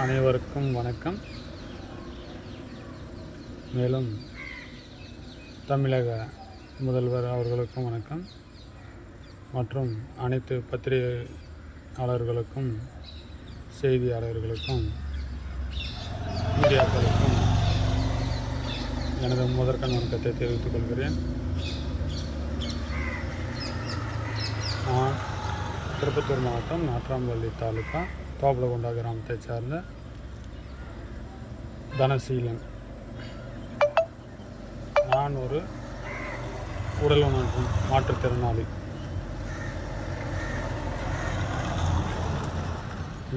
அனைவருக்கும் வணக்கம். மேலும் தமிழக முதல்வர் அவர்களுக்கும் வணக்கம் மற்றும் அனைத்து பத்திரிகையாளர்களுக்கும், செய்தியாளர்களுக்கும், மீடியாக்களுக்கும் எனது முதற்கண் வணக்கத்தை தெரிவித்துக் கொள்கிறேன். நான் திருப்பத்தூர் மாவட்டம் நாட்றாம்பள்ளி தாலுகா தோப்பலகுண்டா கிராமத்தை சார்ந்த தனசீலன். நான் ஒரு உடல் உணர்வு மாற்றுத்திறனாளி.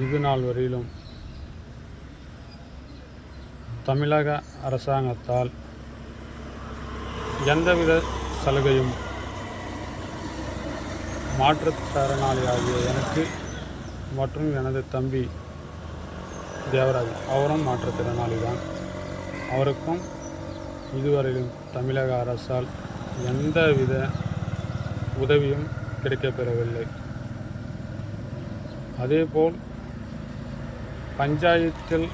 இது நாள் வரையிலும் தமிழக அரசாங்கத்தால் எந்தவித சலுகையும் மாற்றுத்திறனாளி ஆகிய எனக்கு மற்றும் எனது தம்பி தேவராஜ், அவரும் மாற்றுத்திறனாளி தான். அவருக்கும் இதுவரையிலும் தமிழக அரசால் எந்தவித உதவியும் கிடைக்கப்பெறவில்லை. அதேபோல் பஞ்சாயத்தில்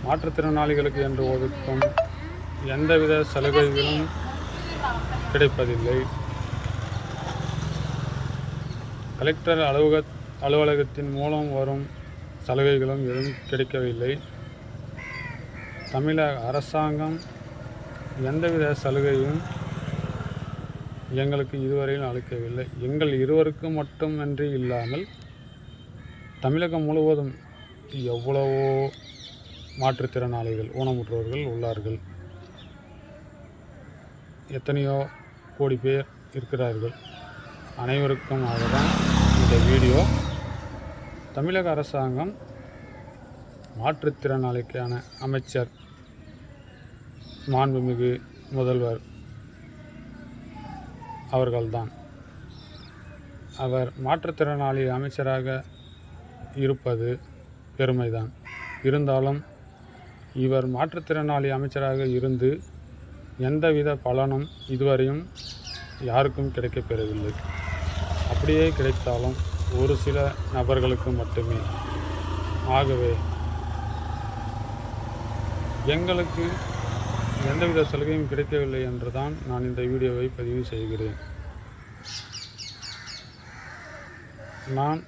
மாற்றுத்திறனாளிகளுக்கு என்று ஒதுக்கும் எந்தவித சலுகைகளும் கிடைப்பதில்லை. கலெக்டர் அலுவலகத்தின் மூலம் வரும் சலுகைகளும் எதுவும் கிடைக்கவில்லை. தமிழக அரசாங்கம் எந்தவித சலுகையும் எங்களுக்கு இதுவரையில் அளிக்கவில்லை. எங்கள் இருவருக்கு மட்டுமின்றி இல்லாமல் தமிழகம் முழுவதும் எவ்வளவோ மாற்றுத்திறனாளிகள், ஊனமுற்றோர்கள் உள்ளார்கள். எத்தனையோ கோடி பேர் இருக்கிறார்கள். அனைவருக்கும் தான் இந்த வீடியோ. தமிழக அரசாங்கம் மாற்றுத்திறனாளிக்கான அமைச்சர் மாண்புமிகு முதல்வர் அவர்கள்தான். அவர் மாற்றுத்திறனாளி அமைச்சராக இருப்பது பெருமைதான். இருந்தாலும் இவர் மாற்றுத்திறனாளி அமைச்சராக இருந்து எந்தவித பலனும் இதுவரையும் யாருக்கும் கிடைக்கப்பெறவில்லை. அப்படியே கிடைத்தாலும் ஒரு சில நபர்களுக்கு மட்டுமே. ஆகவே எங்களுக்கு எந்தவித சலுகையும் கிடைக்கவில்லை என்றுதான் நான் இந்த வீடியோவை பதிவு செய்கிறேன். நான்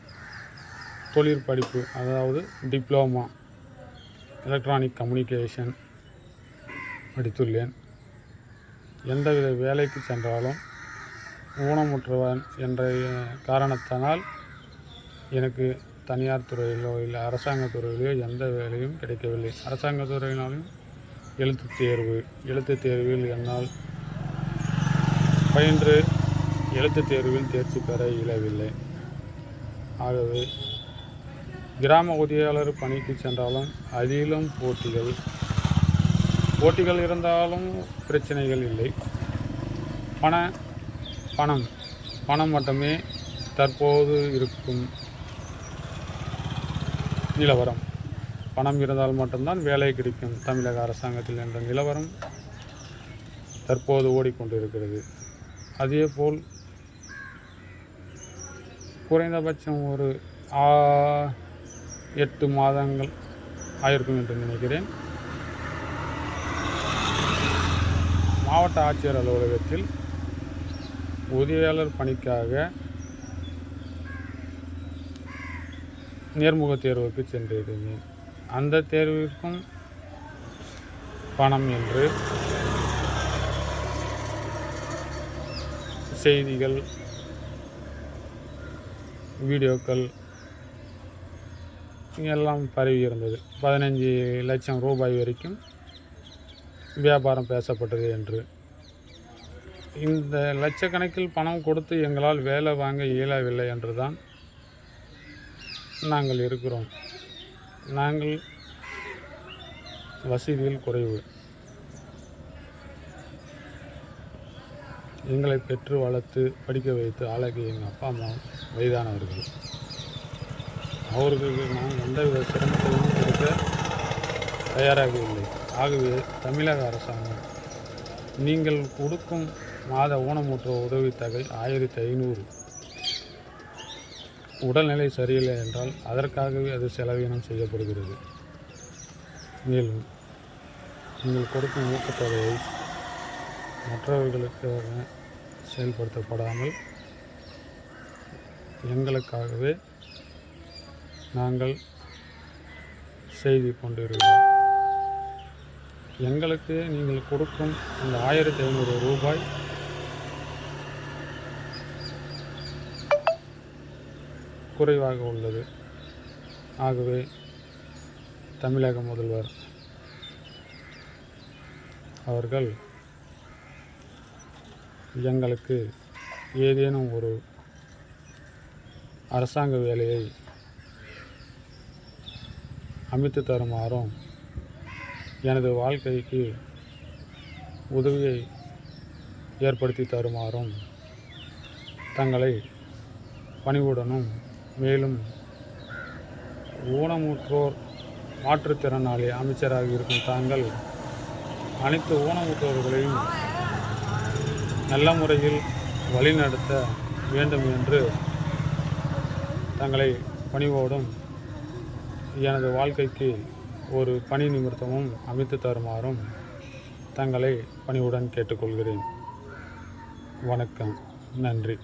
தொழிற்படிப்பு, அதாவது டிப்ளோமா எலக்ட்ரானிக் கம்யூனிகேஷன் படித்துள்ளேன். எந்தவித வேலைக்கு சென்றாலும் ஊனமுற்றவன் என்ற காரணத்தினால் எனக்கு தனியார் துறையிலோ இல்லை அரசாங்க துறையிலோ எந்த வேலையும் கிடைக்கவில்லை. அரசாங்க துறையினாலும் எழுத்துத் தேர்வில் என்னால் பயின்று எழுத்துத் தேர்வில் தேர்ச்சி பெற இயலவில்லை. ஆகவே கிராம உதவியாளர் பணிக்கு சென்றாலும் அதிலும் போட்டிகள் இருந்தாலும் பிரச்சனைகள் இல்லை. பணம் மட்டுமே தற்போது இருக்கும் நிலவரம். பணம் இருந்தால் மட்டும்தான் வேலை கிடைக்கும் தமிழக அரசாங்கத்தில் என்ற நிலவரம் தற்போது ஓடிக்கொண்டிருக்கிறது. அதேபோல் குறைந்தபட்சம் ஒரு 8 மாதங்கள் ஆயிருக்கும் என்று நினைக்கிறேன். மாவட்ட ஆட்சியர் அலுவலகத்தில் உதவியாளர் பணிக்காக நேர்முக தேர்வுக்கு சென்றிருந்தேன். அந்த தேர்விற்கும் பணம் என்று செய்திகள், வீடியோக்கள் எல்லாம் பரவி இருந்தது. 15 லட்சம் ரூபாய் வரைக்கும் வியாபாரம் பேசப்பட்டது என்று. இந்த லட்சக்கணக்கில் பணம் கொடுத்து எங்களால் வேலை வாங்க இயலவில்லை என்றுதான் நாங்கள் இருக்கிறோம். நாங்கள் வசதியில் குறைவு. எங்களை பெற்று வளர்த்து படிக்க வைத்து ஆளாக்கிய எங்கள் அப்பா அம்மா வயதானவர்கள். அவர்களுக்கு நான் எந்தவித சிரமத்தையும் கொடுக்க தயாராக இல்லை. ஆகவே தமிழக அரசாங்கம் நீங்கள் கொடுக்கும் மாத ஊனமுற்றோர் உதவித்தொகை 1500 உடல்நிலை சரியில்லை என்றால் அதற்காகவே அது செலவீனம் செய்யப்படுகிறது. மேலும் நீங்கள் கொடுக்கும் ஊக்கத்தொகையை மற்றவர்களுக்காக செயல்படுத்தப்படாமல் எங்களுக்காகவே நாங்கள் செய்து கொண்டிருக்கிறோம். எங்களுக்கு நீங்கள் கொடுக்கும் அந்த 1500 ரூபாய் குறைவாக உள்ளது. ஆகவே தமிழக முதல்வர் அவர்கள் எங்களுக்கு ஏதேனும் ஒரு அரசாங்க வேலையை அமைத்து தருமாறும் எனது வாழ்க்கைக்கு உதவியை ஏற்படுத்தி தருமாறும் தங்களை பணிவுடனும், மேலும் ஊனமுற்றோர் மாற்றுத்திறனாளி அமைச்சராக இருக்கும் தாங்கள் அனைத்து ஊனமுற்றோர்களையும் நல்ல முறையில் வழிநடத்த வேண்டும் என்று தங்களை பணிவோடும் எனது வாழ்க்கைக்கு ஒரு பணி நிமித்தமும் அமைத்து தருமாறும் தங்களை பணிவுடன் கேட்டுக்கொள்கிறேன். வணக்கம். நன்றி.